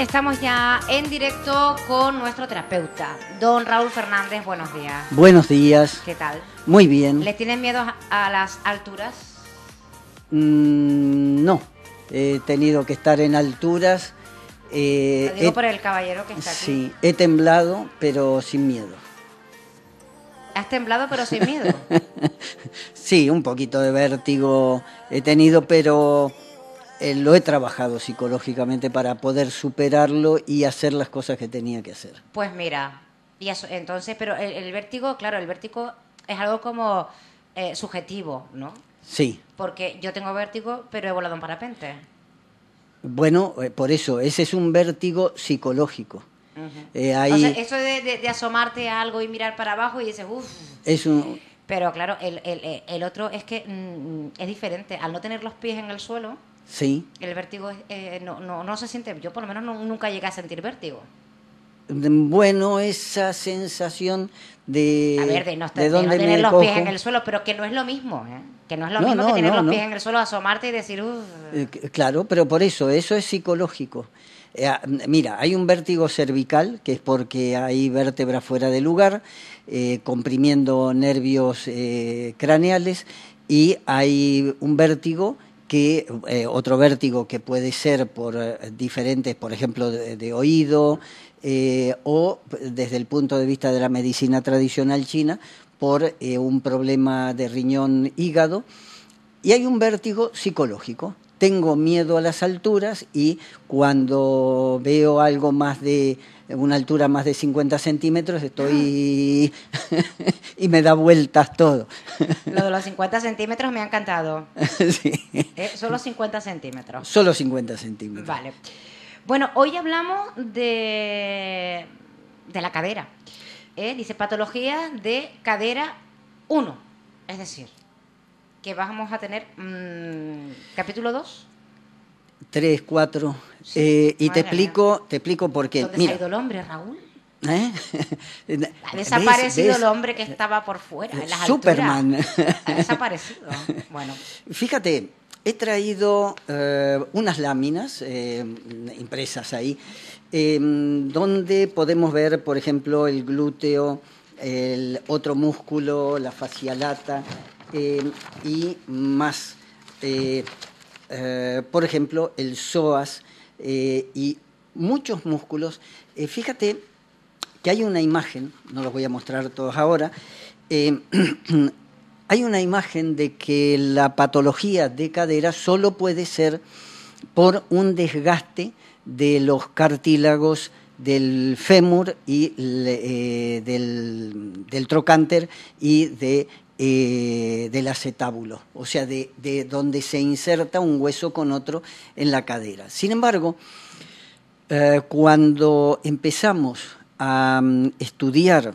estamos ya en directo con nuestro terapeuta, don Raúl Fernández. Buenos días. Buenos días. ¿Qué tal? Muy bien. ¿Le tienen miedo a las alturas? No, he tenido que estar en alturas. Lo digo por el caballero que está aquí. Sí, he temblado, pero sin miedo. ¿Has temblado pero sin miedo? Sí, un poquito de vértigo he tenido, pero lo he trabajado psicológicamente para poder superarlo y hacer las cosas que tenía que hacer. Pues mira, y eso, entonces, pero el vértigo, claro, el vértigo es algo como subjetivo, ¿no? Sí. Porque yo tengo vértigo, pero he volado en parapente. Bueno, por eso, ese es un vértigo psicológico. Ahí... O sea, eso de asomarte a algo y mirar para abajo y dices, uff. Es un... Pero claro, el otro es que es diferente. Al no tener los pies en el suelo, sí. El vértigo no se siente. Yo por lo menos nunca llegué a sentir vértigo. Bueno, esa sensación de... A ver, de no tener los pies en el suelo, pero que no es lo mismo, ¿eh? Que no es lo mismo que tener los pies en el suelo, asomarte y decir, uff. Claro, pero por eso es psicológico. Mira, hay un vértigo cervical, que es porque hay vértebras fuera de lugar, comprimiendo nervios craneales, y hay un vértigo otro vértigo que puede ser por diferentes, por ejemplo, de oído, o desde el punto de vista de la medicina tradicional china, por un problema de riñón, hígado, y hay un vértigo psicológico. Tengo miedo a las alturas y cuando veo algo más de una altura más de 50 centímetros estoy y me da vueltas todo. Lo de los 50 centímetros me ha encantado. Sí. Solo 50 centímetros. Solo 50 centímetros. Vale. Bueno, hoy hablamos de la cadera. Dice patología de cadera 1. Es decir, que vamos a tener capítulo 2. 3, 4. Sí, y te explico por qué. ¿Dónde se ha ido el hombre, Raúl? Ha desaparecido ¿Ves? El hombre que estaba por fuera, en las Superman. Alturas. Ha desaparecido. Bueno. Fíjate, he traído unas láminas impresas ahí, donde podemos ver, por ejemplo, el glúteo, el otro músculo, la fascialata, y más, por ejemplo, el psoas y muchos músculos. Fíjate que hay una imagen, no los voy a mostrar todos ahora, hay una imagen de que la patología de cadera solo puede ser por un desgaste de los cartílagos del fémur y del trocánter y del acetábulo, o sea, de donde se inserta un hueso con otro en la cadera. Sin embargo, cuando empezamos a estudiar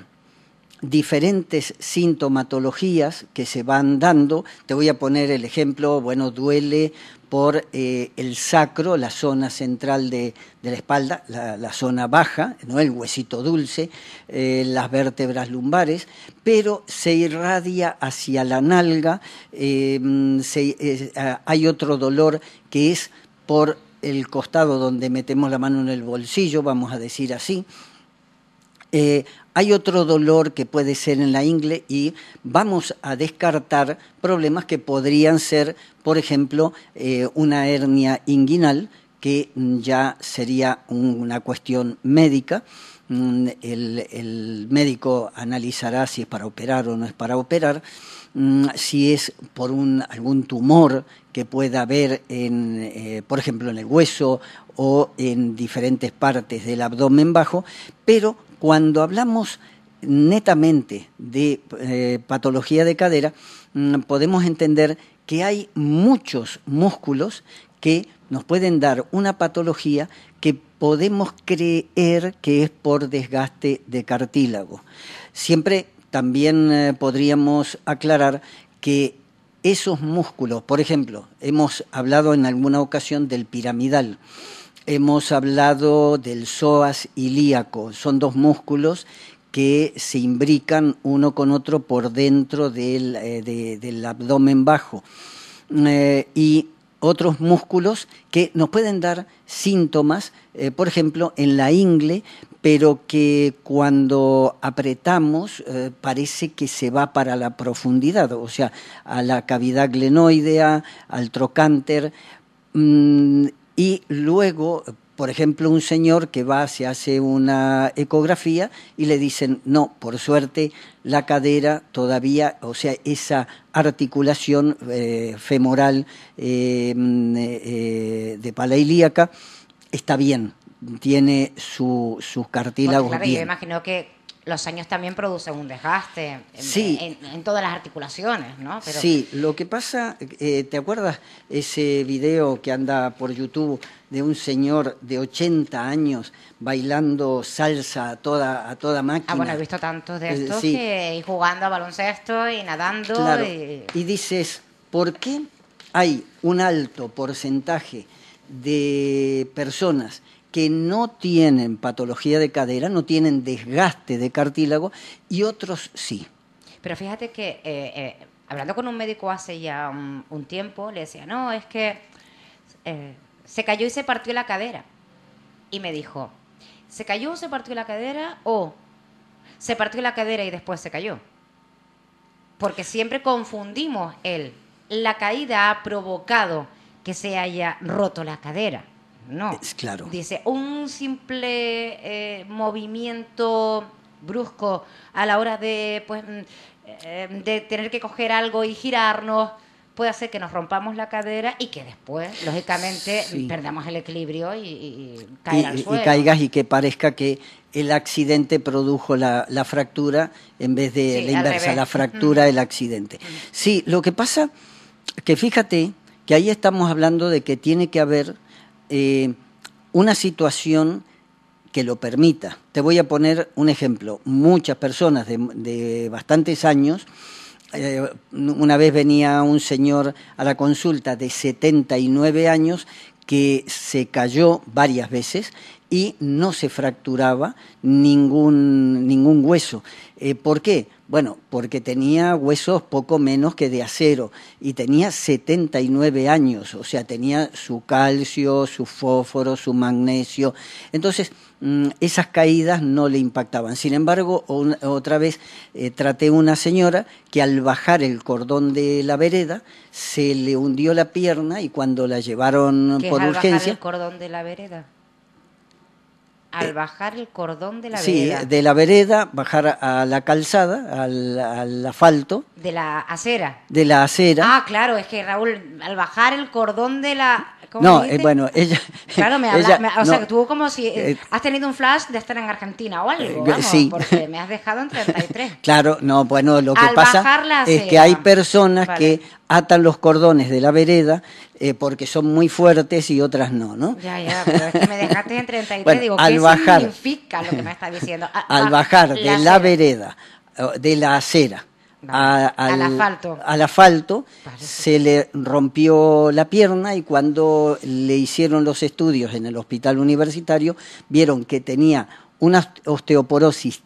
diferentes sintomatologías que se van dando, te voy a poner el ejemplo, bueno, duele por el sacro, la zona central de la espalda, la zona baja, ¿no? El huesito dulce, las vértebras lumbares, pero se irradia hacia la nalga, hay otro dolor que es por el costado donde metemos la mano en el bolsillo, vamos a decir así. Hay otro dolor que puede ser en la ingle y vamos a descartar problemas que podrían ser, por ejemplo, una hernia inguinal, que ya sería una cuestión médica. El médico analizará si es para operar o no es para operar, si es por algún tumor que pueda haber, por ejemplo, en el hueso o en diferentes partes del abdomen bajo, pero cuando hablamos netamente de patología de cadera, podemos entender que hay muchos músculos que nos pueden dar una patología que podemos creer que es por desgaste de cartílago. Siempre también podríamos aclarar que esos músculos, por ejemplo, hemos hablado en alguna ocasión del piramidal, hemos hablado del psoas ilíaco, son dos músculos que se imbrican uno con otro por dentro del abdomen bajo. Y otros músculos que nos pueden dar síntomas, por ejemplo, en la ingle, pero que cuando apretamos parece que se va para la profundidad, o sea, a la cavidad glenoidea, al trocánter, y luego, por ejemplo, un señor que va, se hace una ecografía y le dicen, no, por suerte la cadera todavía, o sea, esa articulación femoral de pala ilíaca está bien, tiene sus cartílagos claro, bien. yo imagino que los años también producen un desgaste Sí. en todas las articulaciones, ¿no? Pero... Sí, lo que pasa, ¿te acuerdas ese video que anda por YouTube de un señor de 80 años bailando salsa a toda máquina? Ah, bueno, he visto tantos de estos Sí. y jugando a baloncesto y nadando. Claro. Y dices, ¿por qué hay un alto porcentaje de personas que no tienen patología de cadera, no tienen desgaste de cartílago y otros sí? Pero fíjate que hablando con un médico hace ya un tiempo, le decía, no, es que se cayó y se partió la cadera. Y me dijo, ¿se cayó o se partió la cadera o se partió la cadera y después se cayó? Porque siempre confundimos la caída ha provocado que se haya roto la cadera. No. Claro. Dice, un simple movimiento brusco a la hora de, pues, de tener que coger algo y girarnos puede hacer que nos rompamos la cadera y que después, lógicamente, sí, perdamos el equilibrio y caer al suelo. Y caigas y que parezca que el accidente produjo la fractura en vez de la inversa, la fractura del accidente. Sí, lo que pasa que fíjate que ahí estamos hablando de que tiene que haber una situación que lo permita. Te voy a poner un ejemplo. Muchas personas de bastantes años, una vez venía un señor a la consulta de 79 años que se cayó varias veces y no se fracturaba ningún hueso. ¿Por qué? Bueno, porque tenía huesos poco menos que de acero y tenía 79 años, o sea, tenía su calcio, su fósforo, su magnesio. Entonces, esas caídas no le impactaban. Sin embargo, otra vez traté una señora que al bajar el cordón de la vereda se le hundió la pierna y cuando la llevaron por urgencia... ¿Qué es al bajar el cordón de la vereda? Al bajar el cordón de la vereda. Sí, de la vereda, bajar a la calzada, al asfalto. De la acera. De la acera. Ah, claro, es que Raúl, al bajar el cordón de la... No, bueno, ella... Claro, o sea, que tú como si has tenido un flash de estar en Argentina o algo, vamos, sí. Porque me has dejado en 33. Claro, no, bueno, lo que al pasa es que hay personas que atan los cordones de la vereda porque son muy fuertes y otras no, ¿no? Ya, pero es que me dejaste en 33, bueno, digo, ¿qué significa lo que me estás diciendo? Al bajar de la vereda, de la acera, al asfalto, se le rompió la pierna y cuando le hicieron los estudios en el hospital universitario vieron que tenía una osteoporosis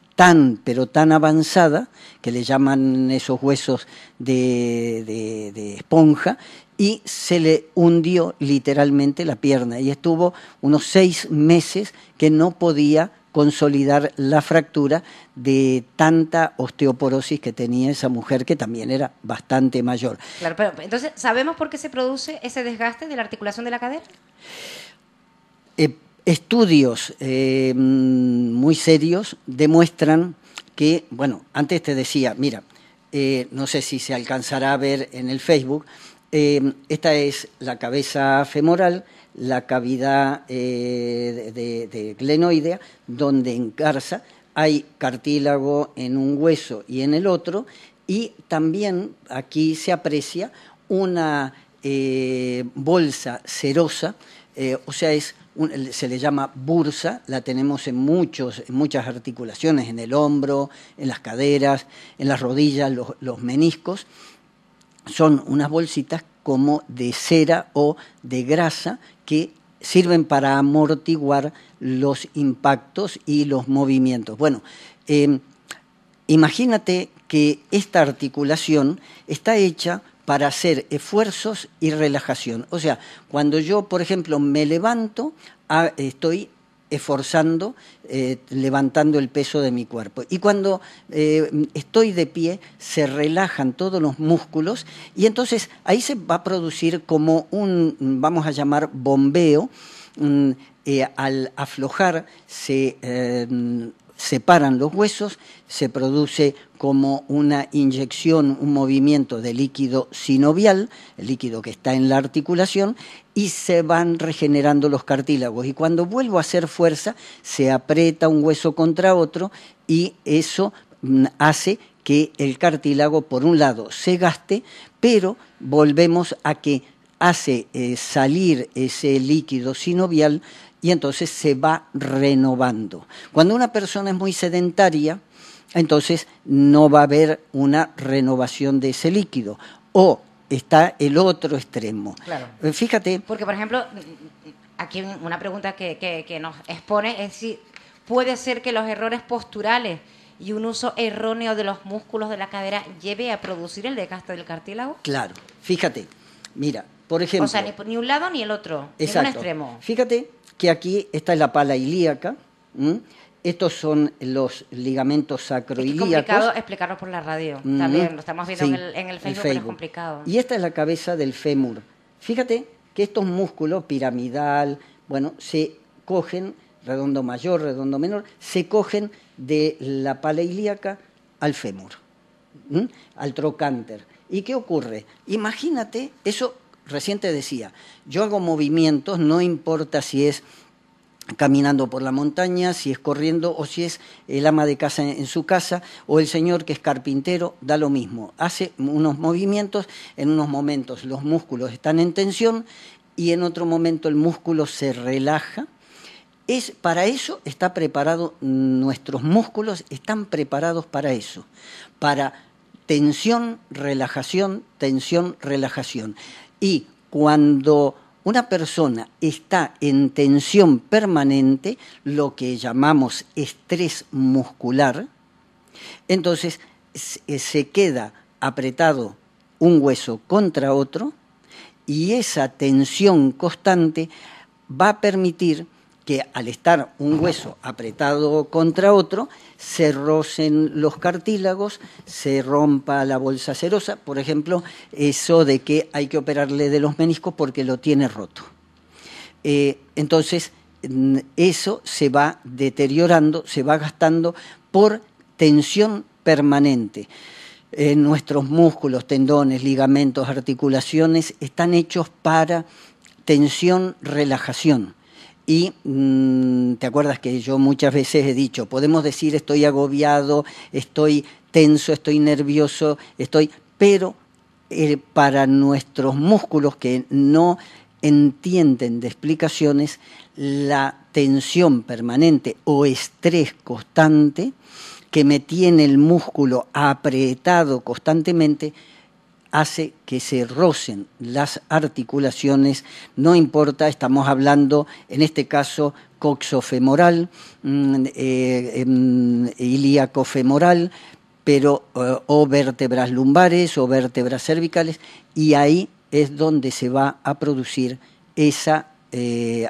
pero tan avanzada, que le llaman esos huesos de esponja, y se le hundió literalmente la pierna y estuvo unos 6 meses que no podía consolidar la fractura de tanta osteoporosis que tenía esa mujer, que también era bastante mayor. Claro, pero entonces, ¿sabemos por qué se produce ese desgaste de la articulación de la cadera? Estudios muy serios demuestran que, bueno, antes te decía, mira, no sé si se alcanzará a ver en el Facebook, esta es la cabeza femoral, la cavidad de glenoidea, donde en garza hay cartílago en un hueso y en el otro, y también aquí se aprecia una bolsa serosa, o sea, se le llama bursa, la tenemos en muchas articulaciones, en el hombro, en las caderas, en las rodillas, los meniscos. Son unas bolsitas como de cera o de grasa que sirven para amortiguar los impactos y los movimientos. Bueno, imagínate que esta articulación está hecha para hacer esfuerzos y relajación. O sea, cuando yo, por ejemplo, me levanto, estoy esforzando, levantando el peso de mi cuerpo. Y cuando estoy de pie, se relajan todos los músculos y entonces ahí se va a producir como un, vamos a llamar, bombeo. Al aflojar se separan los huesos, se produce como una inyección, un movimiento de líquido sinovial, el líquido que está en la articulación, y se van regenerando los cartílagos. Y cuando vuelvo a hacer fuerza, se aprieta un hueso contra otro y eso hace que el cartílago, por un lado, se gaste, pero volvemos a que hace salir ese líquido sinovial y entonces se va renovando. Cuando una persona es muy sedentaria, entonces no va a haber una renovación de ese líquido. O está el otro extremo. Claro. Fíjate. Porque, por ejemplo, aquí una pregunta que nos expone es si puede ser que los errores posturales y un uso erróneo de los músculos de la cadera lleve a producir el desgaste del cartílago. Claro. Fíjate. Mira, por ejemplo. O sea, ni un lado ni el otro. Exacto. Ningún extremo. Fíjate que aquí está la pala ilíaca. Estos son los ligamentos sacroilíacos. Es complicado explicarlo por la radio. También lo estamos viendo sí, en el Facebook, pero es complicado. Y esta es la cabeza del fémur. Fíjate que estos músculos, piramidal, bueno, se cogen, redondo mayor, redondo menor, se cogen de la pala ilíaca al fémur, al trocánter. ¿Y qué ocurre? Imagínate, eso recién te decía, yo hago movimientos, no importa si es caminando por la montaña, si es corriendo o si es el ama de casa en su casa o el señor que es carpintero, da lo mismo. Hace unos movimientos, en unos momentos los músculos están en tensión y en otro momento el músculo se relaja. Para eso está preparado, nuestros músculos están preparados para eso, para tensión, relajación, tensión, relajación. Y cuando una persona está en tensión permanente, lo que llamamos estrés muscular, entonces se queda apretado un hueso contra otro y esa tensión constante va a permitir que al estar un hueso apretado contra otro, se rocen los cartílagos, se rompa la bolsa serosa, por ejemplo, eso de que hay que operarle de los meniscos porque lo tiene roto. Entonces, eso se va deteriorando, se va gastando por tensión permanente. Nuestros músculos, tendones, ligamentos, articulaciones están hechos para tensión, relajación. Y te acuerdas que yo muchas veces he dicho, podemos decir estoy agobiado, estoy tenso, estoy nervioso, pero para nuestros músculos que no entienden de explicaciones, la tensión permanente o estrés constante que me tiene el músculo apretado constantemente hace que se rocen las articulaciones, no importa, estamos hablando, en este caso, coxofemoral, ilíaco-femoral, pero o vértebras lumbares o vértebras cervicales, y ahí es donde se va a producir esa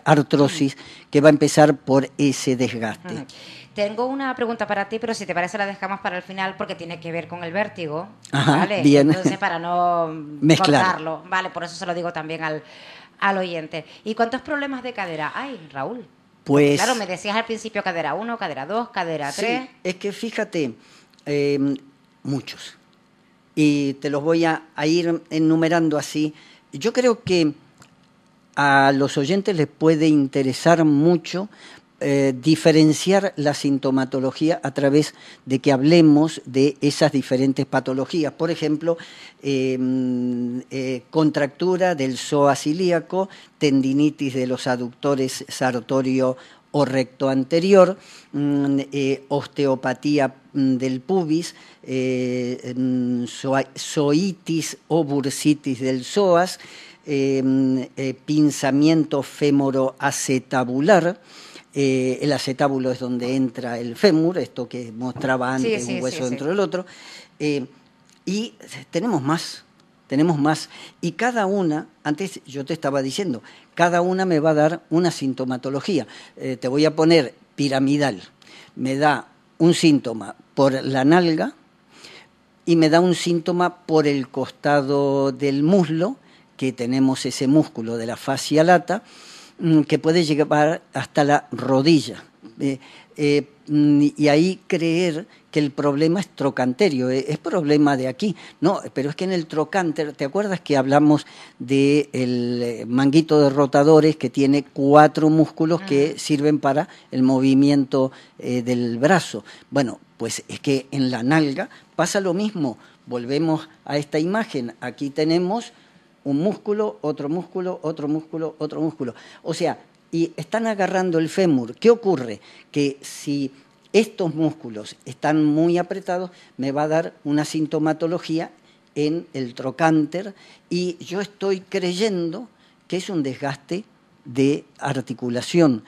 artrosis que va a empezar por ese desgaste. Tengo una pregunta para ti, pero si te parece la dejamos para el final porque tiene que ver con el vértigo. Ajá, ¿vale? bien. Entonces, para no cortarlo, ¿vale? Por eso se lo digo también al oyente. ¿Y cuántos problemas de cadera hay, Raúl? Pues, porque, claro, me decías al principio cadera 1, cadera 2, cadera 3. Sí, es que fíjate, muchos. Y te los voy a ir enumerando así. Yo creo que a los oyentes les puede interesar mucho diferenciar la sintomatología a través de que hablemos de esas diferentes patologías. Por ejemplo, contractura del psoas ilíaco, tendinitis de los aductores sartorio o recto anterior, osteopatía del pubis, zoitis o bursitis del psoas, pinzamiento fémoro-acetabular. El acetábulo es donde entra el fémur, esto que mostraba antes, un hueso dentro del otro. Y tenemos más. tenemos más. Y cada una, antes yo te estaba diciendo, cada una me va a dar una sintomatología. Te voy a poner piramidal. Me da un síntoma por la nalga y me da un síntoma por el costado del muslo, que tenemos ese músculo de la fascia lata, que puede llegar hasta la rodilla. Y ahí creer que el problema es trocánterio, es problema de aquí. No, pero es que en el trocánter, ¿te acuerdas que hablamos del manguito de rotadores que tiene 4 músculos que sirven para el movimiento del brazo? Bueno, pues es que en la nalga pasa lo mismo. Volvemos a esta imagen. Aquí tenemos un músculo, otro músculo, otro músculo, otro músculo. O sea, y están agarrando el fémur. ¿Qué ocurre? Que si estos músculos están muy apretados, me va a dar una sintomatología en el trocánter y yo estoy creyendo que es un desgaste de articulación.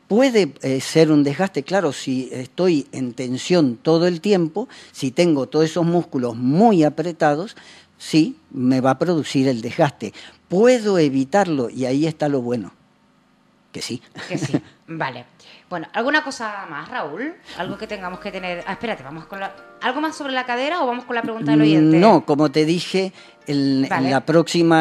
Puede ser un desgaste, claro, si estoy en tensión todo el tiempo, si tengo todos esos músculos muy apretados, sí, me va a producir el desgaste. Puedo evitarlo y ahí está lo bueno. Que sí. Que sí, vale. Bueno, ¿alguna cosa más, Raúl? ¿Algo que tengamos que tener? Ah, espérate, vamos con ¿algo más sobre la cadera o vamos con la pregunta del oyente? No, como te dije, Vale.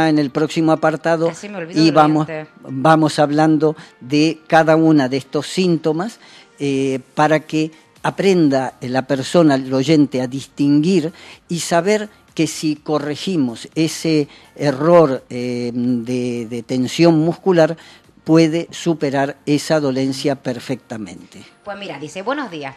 en el próximo apartado, Casi me olvido y del oyente. vamos hablando de cada uno de estos síntomas para que aprenda la persona, el oyente, a distinguir y saber que si corregimos ese error de tensión muscular, puede superar esa dolencia perfectamente. Pues mira, dice, buenos días.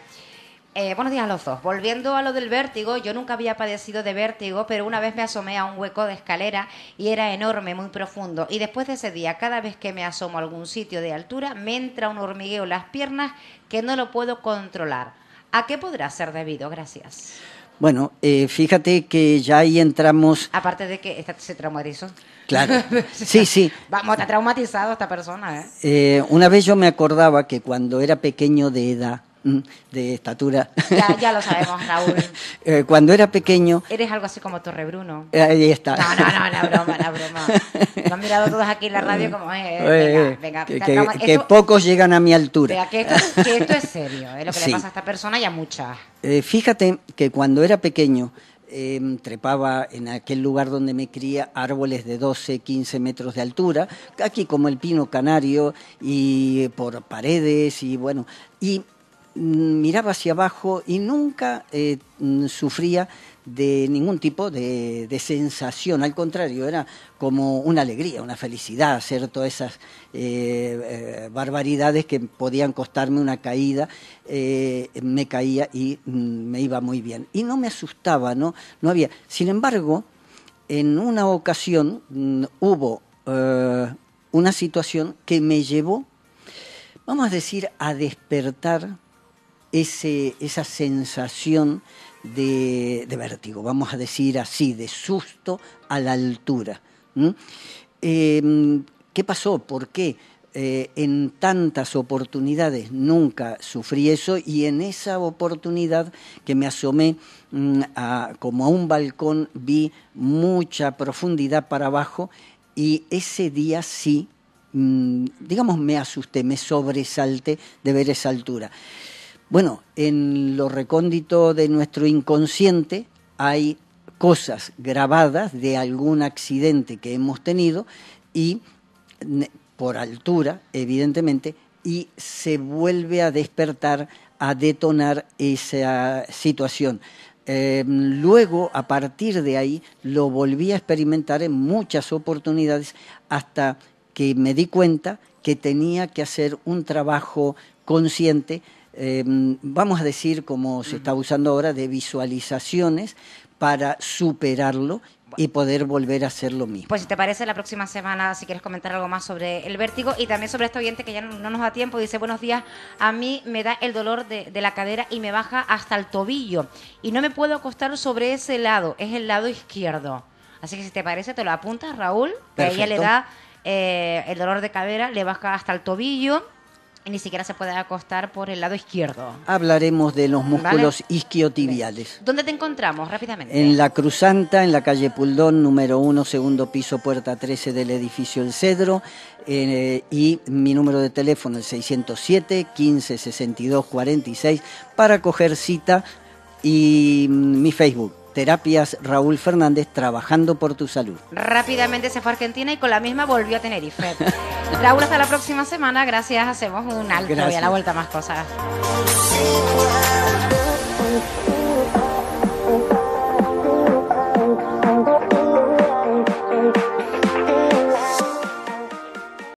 Buenos días a los dos. Volviendo a lo del vértigo, yo nunca había padecido de vértigo, pero una vez me asomé a un hueco de escalera y era enorme, muy profundo. Y después de ese día, cada vez que me asomo a algún sitio de altura, me entra un hormigueo en las piernas que no lo puedo controlar. ¿A qué podrá ser debido? Gracias. Bueno, fíjate que ya ahí entramos... Aparte de que se traumatizó. Claro, sí, sí. Vamos, está traumatizado esta persona, ¿eh? Una vez yo me acordaba que cuando era pequeño de edad, de estatura... Ya lo sabemos, Raúl. Cuando era pequeño... Eres algo así como Torrebruno. Ahí está. No, la broma. Lo han mirado todos aquí en la radio como, venga. Que pocos llegan a mi altura. Venga, que esto es serio, es lo que le pasa a esta persona y a muchas. Fíjate que cuando era pequeño... trepaba en aquel lugar donde me cría árboles de 12, 15 metros de altura, aquí como el pino canario, y por paredes, y bueno, y miraba hacia abajo y nunca sufría de ningún tipo de sensación, al contrario, era como una alegría, una felicidad hacer todas esas barbaridades que podían costarme una caída, me caía y me iba muy bien. Y no me asustaba, no había. Sin embargo, en una ocasión hubo una situación que me llevó, vamos a decir, a despertar esa sensación de vértigo, vamos a decir así, de susto a la altura. ¿Qué pasó? ¿Por qué? En tantas oportunidades nunca sufrí eso y en esa oportunidad que me asomé como a un balcón vi mucha profundidad para abajo y ese día sí, digamos, me asusté, me sobresalté de ver esa altura. Bueno, en lo recóndito de nuestro inconsciente hay cosas grabadas de algún accidente que hemos tenido y por altura, evidentemente, y se vuelve a despertar, a detonar esa situación. Luego, a partir de ahí, lo volví a experimentar en muchas oportunidades hasta que me di cuenta que tenía que hacer un trabajo consciente, vamos a decir, como se está usando ahora, de visualizaciones para superarlo y poder volver a hacer lo mismo. Pues si te parece, la próxima semana, si quieres comentar algo más sobre el vértigo y también sobre este oyente que ya no nos da tiempo, dice, buenos días, a mí me da el dolor de la cadera y me baja hasta el tobillo y no me puedo acostar sobre ese lado, es el lado izquierdo. Así que si te parece, te lo apuntas, Raúl, que a ella le da el dolor de cadera, le baja hasta el tobillo. y ni siquiera se puede acostar por el lado izquierdo. Hablaremos de los músculos ¿Vale? isquiotibiales. ¿Dónde te encontramos rápidamente? En la Cruzanta, en la calle Puldón, número 1, segundo piso, puerta 13 del edificio El Cedro. Y mi número de teléfono, el 607 15 62 46, para coger cita. Y mi Facebook, Terapias Raúl Fernández, trabajando por tu salud. Rápidamente se fue a Argentina y con la misma volvió a Tenerife. Raúl, hasta la próxima semana. Gracias, hacemos un alto. Gracias. Y a la vuelta más cosas.